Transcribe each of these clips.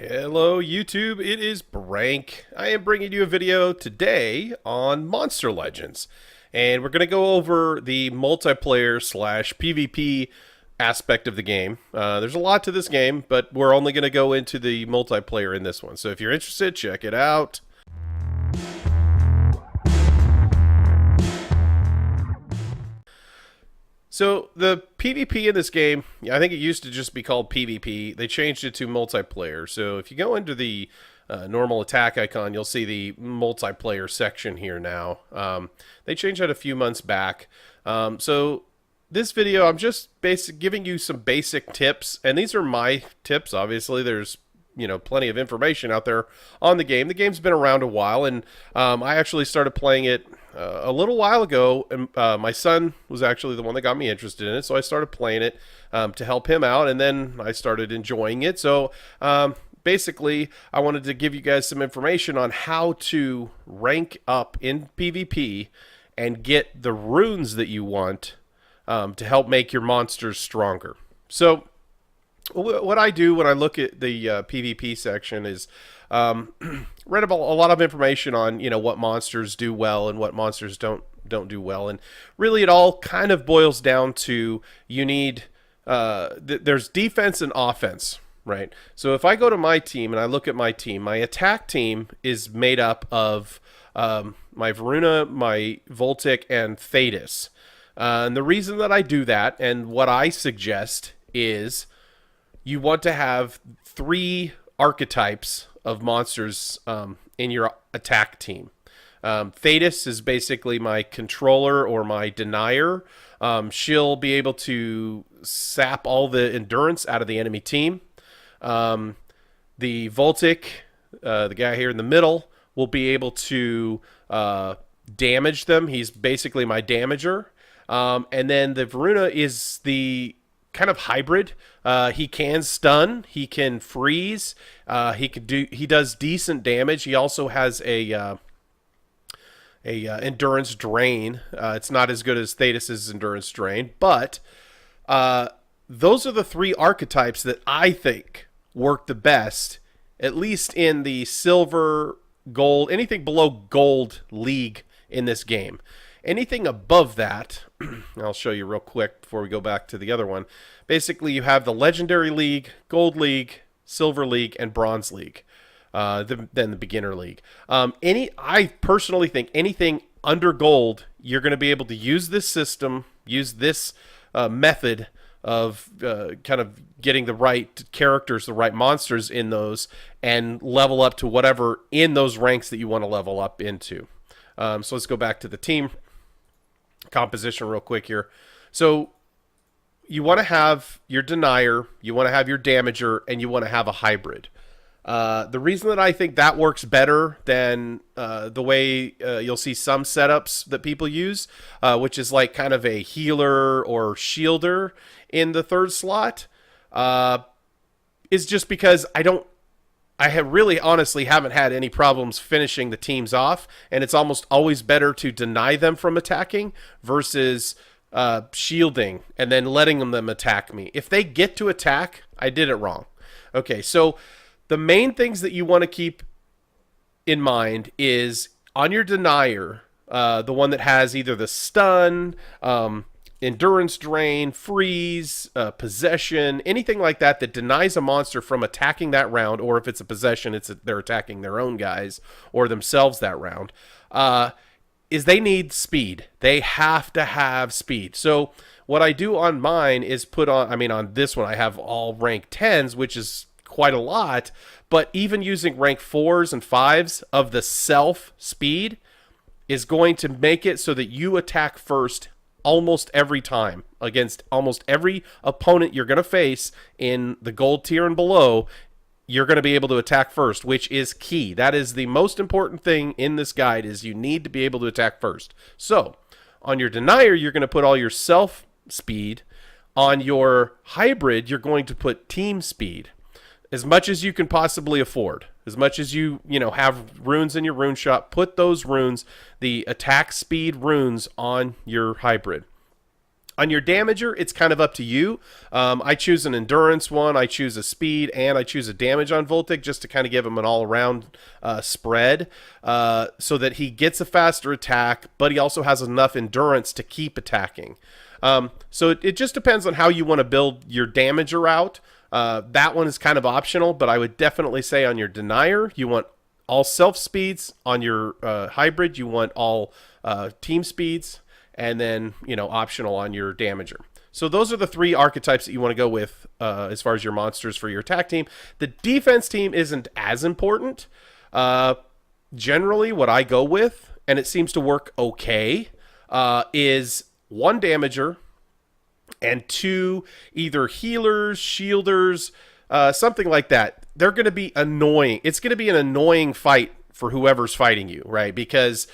Hello YouTube, it is Brank. I am bringing you a video today on Monster Legends. And we're going to go over the multiplayer slash PvP aspect of the game. There's a lot to this game, but we're only going to go into the multiplayer in this one. So if you're interested, check it out. So the PvP in this game, I think it used to just be called PvP. They changed it to multiplayer. So if you go into the normal attack icon, you'll see the multiplayer section here now. They changed that a few months back. So this video, I'm just giving you some basic tips, and these are my tips. Obviously, there's plenty of information out there on the game. The game's been around a while, and I actually started playing it a little while ago, and my son was actually the one that got me interested in it, so I started playing it to help him out, and then I started enjoying it. So basically, I wanted to give you guys some information on how to rank up in PvP and get the runes that you want to help make your monsters stronger. So what I do when I look at the PvP section is read about a lot of information on what monsters do well and what monsters don't do well, and really it all kind of boils down to you need there's defense and offense, right? So if I go to my team and I look at my team, my attack team is made up of my Varuna, my Voltic, and Thetis. And the reason that I do that, and what I suggest, is you want to have 3 archetypes of monsters in your attack team. Thetis is basically my controller or my denier. She'll be able to sap all the endurance out of the enemy team. The Voltic, the guy here in the middle, will be able to damage them. He's basically my damager. And then the Varuna is the kind of hybrid. He can stun, he can freeze, he does decent damage. He also has a endurance drain. It's not as good as Thetis's endurance drain, but those are the 3 archetypes that I think work the best, at least in the silver, gold, anything below gold league in this game. Anything above that, I'll show you real quick before we go back to the other one. Basically, you have the Legendary League, Gold League, Silver League, and Bronze League. Then the Beginner League. I personally think anything under Gold, you're going to be able to use this system, use this method of kind of getting the right characters, the right monsters in those, and level up to whatever in those ranks that you want to level up into. So let's go back to the team composition real quick here. So you want to have your denier, you want to have your damager, and you want to have a hybrid. The reason that I think that works better than the way you'll see some setups that people use, which is like kind of a healer or shielder in the 3rd slot, is just because I have really honestly haven't had any problems finishing the teams off, and it's almost always better to deny them from attacking versus shielding and then letting them attack me. If they get to attack, I did it wrong. Okay, so the main things that you want to keep in mind is on your denier, the one that has either the stun, endurance drain, freeze, possession, anything like that that denies a monster from attacking that round, or if it's a possession, they're attacking their own guys or themselves that round, is they need speed. They have to have speed. So what I do on mine is on this one I have all rank 10s, which is quite a lot, but even using rank 4s and 5s of the self speed is going to make it so that you attack first almost every time against almost every opponent you're going to face in the gold tier and below. You're going to be able to attack first, which is key. That is the most important thing in this guide, is you need to be able to attack first. So on your denier, you're going to put all your self speed. On your hybrid, you're going to put team speed, as much as you can possibly afford. As much as you have runes in your rune shop, put those runes, the attack speed runes, on your hybrid. On your damager, it's kind of up to you. I choose an endurance one, I choose a speed, and I choose a damage on Voltic just to kind of give him an all-around spread so that he gets a faster attack, but he also has enough endurance to keep attacking. So it just depends on how you want to build your damager out. That one is kind of optional, but I would definitely say on your denier, you want all self speeds. On your hybrid, you want all team speeds. And then, optional on your damager. So those are the three archetypes that you want to go with as far as your monsters for your attack team. The defense team isn't as important. Generally, what I go with, and it seems to work okay, is one damager and two either healers, shielders, something like that. They're going to be annoying. It's going to be an annoying fight for whoever's fighting you, right? Because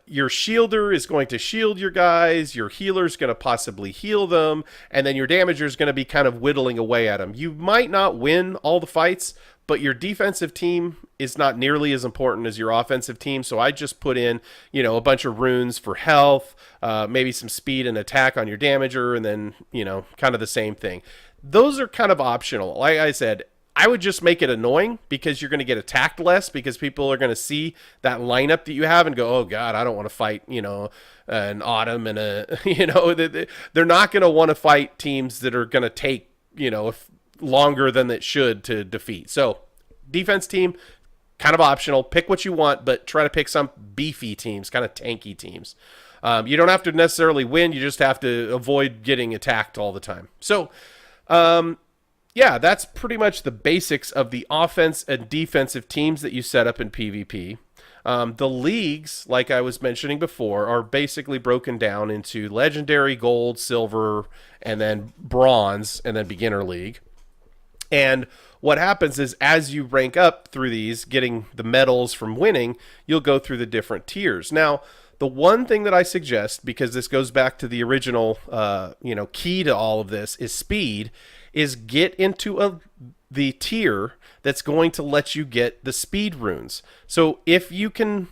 your shielder is going to shield your guys, your healer's going to possibly heal them, and then your damager is going to be kind of whittling away at them. You might not win all the fights, but your defensive team is not nearly as important as your offensive team, so I just put in, a bunch of runes for health, maybe some speed and attack on your damager, and then, kind of the same thing. Those are kind of optional. Like I said, I would just make it annoying because you're going to get attacked less because people are going to see that lineup that you have and go, oh, God, I don't want to fight, an Autumn and they're not going to want to fight teams that are going to take, longer than it should to defeat. So defense team, kind of optional. Pick what you want, but try to pick some beefy teams, kind of tanky teams. You don't have to necessarily win. You just have to avoid getting attacked all the time. So, yeah, that's pretty much the basics of the offense and defensive teams that you set up in PvP. The leagues, like I was mentioning before, are basically broken down into legendary, gold, silver, and then bronze, and then beginner league. And what happens is as you rank up through these, getting the medals from winning, you'll go through the different tiers. Now, the one thing that I suggest, because this goes back to the original, key to all of this, is speed, is get into the tier that's going to let you get the speed runes. So if you can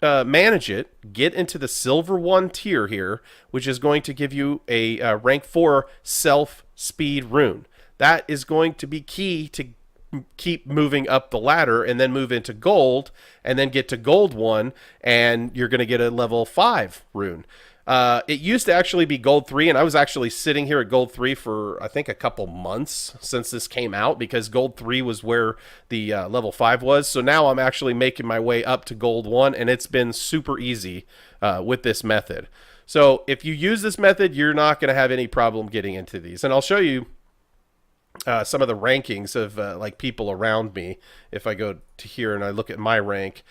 manage it, get into the silver 1 tier here, which is going to give you a rank 4 self speed rune. That is going to be key to keep moving up the ladder and then move into gold and then get to gold 1 and you're going to get a level 5 rune. It used to actually be gold 3, and I was actually sitting here at gold 3 for, I think, a couple months since this came out because gold 3 was where the level 5 was. So now I'm actually making my way up to gold 1, and it's been super easy with this method. So if you use this method, you're not going to have any problem getting into these. And I'll show you some of the rankings of like people around me. If I go to here and I look at my rank,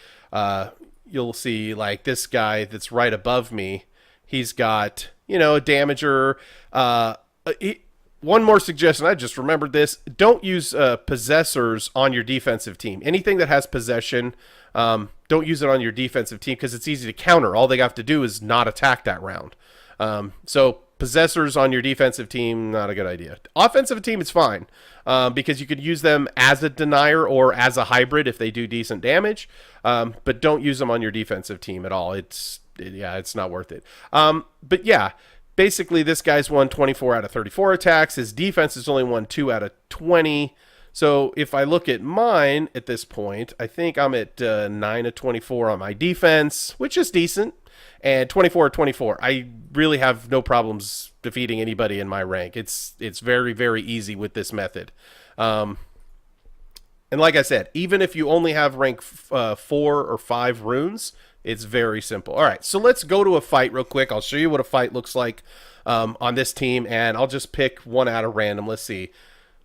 you'll see like this guy that's right above me. He's got, a damager. One more suggestion. I just remembered this. Don't use possessors on your defensive team. Anything that has possession, don't use it on your defensive team because it's easy to counter. All they have to do is not attack that round. So possessors on your defensive team, not a good idea. Offensive team, it's fine because you could use them as a denier or as a hybrid if they do decent damage, but don't use them on your defensive team at all. It's not worth it. But yeah, basically this guy's won 24 out of 34 attacks. His defense has only won 2 out of 20. So if I look at mine at this point, I think I'm at 9 of 24 on my defense, which is decent, and 24 of 24. I really have no problems defeating anybody in my rank. It's very, very easy with this method. And like I said, even if you only have rank 4 or 5 runes, it's very simple. All right, so let's go to a fight real quick. I'll show you what a fight looks like on this team, and I'll just pick one out of random. Let's see.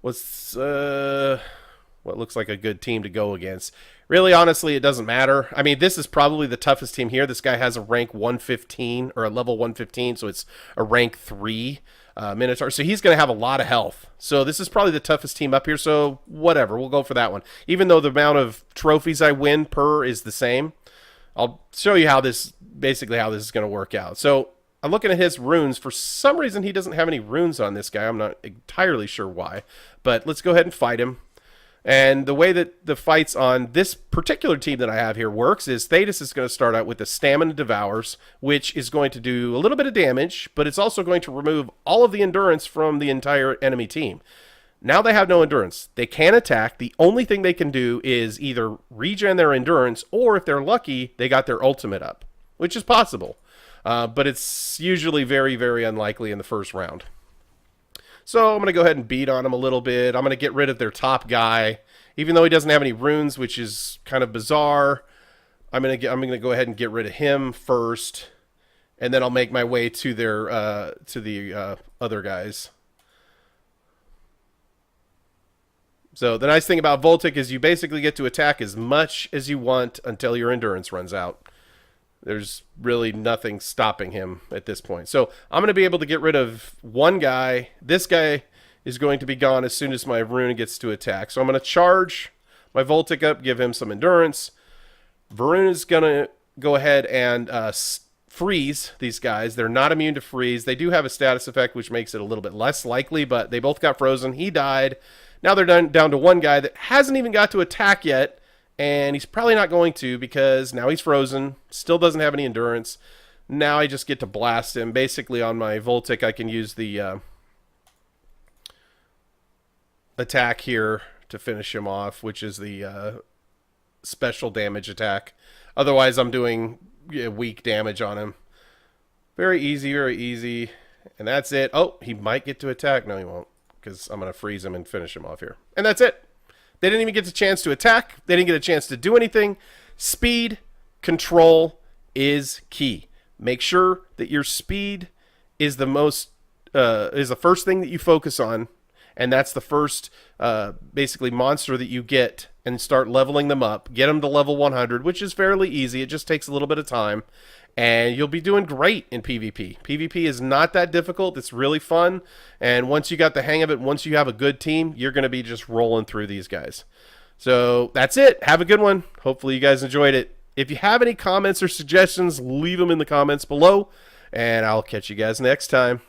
What's what looks like a good team to go against? Really, honestly, it doesn't matter. I mean, this is probably the toughest team here. This guy has a rank 115 or a level 115, so it's a rank 3 Minotaur. So he's going to have a lot of health. So this is probably the toughest team up here. So whatever, we'll go for that one. Even though the amount of trophies I win per is the same, I'll show you how this is going to work out. So I'm looking at his runes. For some reason, he doesn't have any runes on this guy. I'm not entirely sure why, but let's go ahead and fight him. And the way that the fights on this particular team that I have here works is Thetis is going to start out with the Stamina Devours, which is going to do a little bit of damage, but it's also going to remove all of the endurance from the entire enemy team. Now they have no endurance. They can attack. The only thing they can do is either regen their endurance, or if they're lucky, they got their ultimate up, which is possible. But it's usually very, very unlikely in the first round. So I'm going to go ahead and beat on him a little bit. I'm going to get rid of their top guy. Even though he doesn't have any runes, which is kind of bizarre, I'm going to go ahead and get rid of him first. And then I'll make my way to the other guys. So the nice thing about Voltic is you basically get to attack as much as you want until your endurance runs out. There's really nothing stopping him at this point. So I'm going to be able to get rid of one guy. This guy is going to be gone as soon as my rune gets to attack. So I'm going to charge my Voltic up, give him some endurance. Varun is going to go ahead and freeze these guys. They're not immune to freeze. They do have a status effect, which makes it a little bit less likely, but they both got frozen. He died. Now they're down to one guy that hasn't even got to attack yet. And he's probably not going to because now he's frozen, still doesn't have any endurance. Now I just get to blast him. Basically on my Voltic, I can use the attack here to finish him off, which is the special damage attack. Otherwise, I'm doing weak damage on him. Very easy, very easy. And that's it. Oh, he might get to attack. No, he won't, because I'm going to freeze him and finish him off here. And that's it. They didn't even get a chance to attack. They didn't get a chance to do anything. Speed control is key. Make sure that your speed is the first thing that you focus on, and that's the first basically monster that you get, and start leveling them up. Get them to level 100, which is fairly easy. It just takes a little bit of time, and you'll be doing great in PvP. PvP is not that difficult. It's really fun, and once you got the hang of it, once you have a good team, you're going to be just rolling through these guys. So that's it. Have a good one. Hopefully you guys enjoyed it. If you have any comments or suggestions, leave them in the comments below, and I'll catch you guys next time.